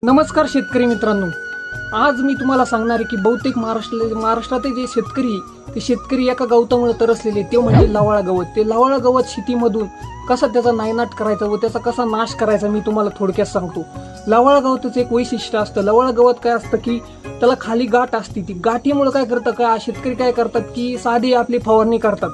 नमस्कार शेतकरी मित्रांनो, आज मी तुम्हाला सांगणार आहे की बहुतेक महाराष्ट्रातील जे शेतकरी एका गवतामुळे तरसलेले ते म्हणजे लवाळा गवत. ते लवाळा गवत शेतीमधून कसा त्याचा नायनाट करायचा व त्याचा कसा नाश करायचा मी तुम्हाला थोडक्यात सांगतो. लवाळा गवताचं एक वैशिष्ट्य असतं. लवाळा गवत काय असतं की त्याला खाली गाठ असते. ती गाठीमुळे काय करतं का शेतकरी काय करतात की साधी आपली फवारणी करतात.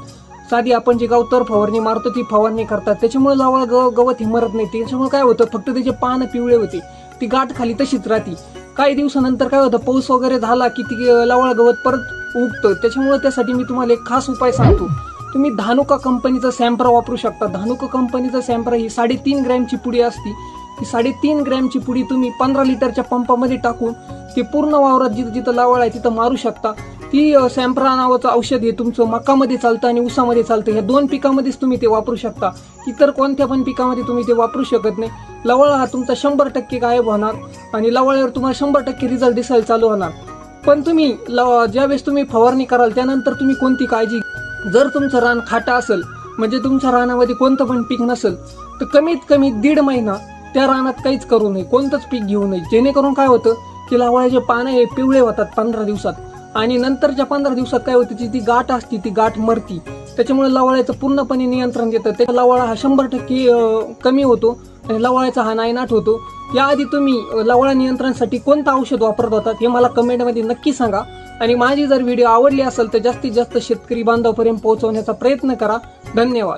साधी आपण जे गावतर फवारणी मारतो ती फवारणी करतात. त्याच्यामुळे लवाळा गवत हे मरत नाही. त्याच्यामुळे काय होतं, फक्त त्याचे पानं पिवळे होते, ती गाठ खाली तशीच राहते. काही दिवसानंतर काय होतं, पाऊस वगैरे झाला की ती लवाळा गवत परत उगतं. त्याच्यामुळे त्यासाठी मी तुम्हाला एक खास उपाय सांगतो. तुम्ही धानुका कंपनीचा सॅम्परा वापरू शकता. धानुका कंपनीचा सॅम्परा ही 3.5 ग्रॅमची पुडी असती. ती 3.5 ग्रॅमची पुडी तुम्ही 15 लिटरच्या पंपामध्ये टाकून ते पूर्ण वावरात जिथं जिथं लावळ आहे तिथं मारू शकता. ती सॅम्परा नावाचं औषध हे तुमचं मकामध्ये चालतं आणि ऊसामध्ये चालतं. ह्या दोन पिकामध्येच तुम्ही ते वापरू शकता. इतर कोणत्या पण पिकामध्ये तुम्ही ते वापरू शकत नाही. लवाळा हा तुमचा 100% गायब होणार आणि लवाळ्यावर तुम्हाला 100% रिझल्ट दिसायला चालू होणार. पण तुम्ही ज्यावेळेस तुम्ही फवारणी कराल त्यानंतर तुम्ही कोणती काळजी, जर तुमचं रान खाटा असेल म्हणजे तुमच्या रानामध्ये कोणतं पण पीक नसेल तर कमीत कमी 1.5 महिना त्या रानात काहीच करू नये, कोणतंच पीक घेऊ नये. जेणेकरून काय होतं की लवाळ्याचे पानं हे पिवळे होतात 15 दिवसात आणि नंतरच्या 15 दिवसात काय होतं, ती गाठ असते ती गाठ मरती. त्याच्यामुळे लवाळ्याचं पूर्णपणे नियंत्रण देतं. त्या लवाळा हा 100% कमी होतो आणि लवाळ्याचा हा नायनाट होतो. याआधी तुम्ही लवाळा नियंत्रणासाठी कोणतं औषध वापरत होतात हे मला कमेंटमध्ये नक्की सांगा. आणि माझी जर व्हिडिओ आवडली असेल तर जास्तीत जास्त शेतकरी बांधवापर्यंत पोहोचवण्याचा प्रयत्न करा. धन्यवाद.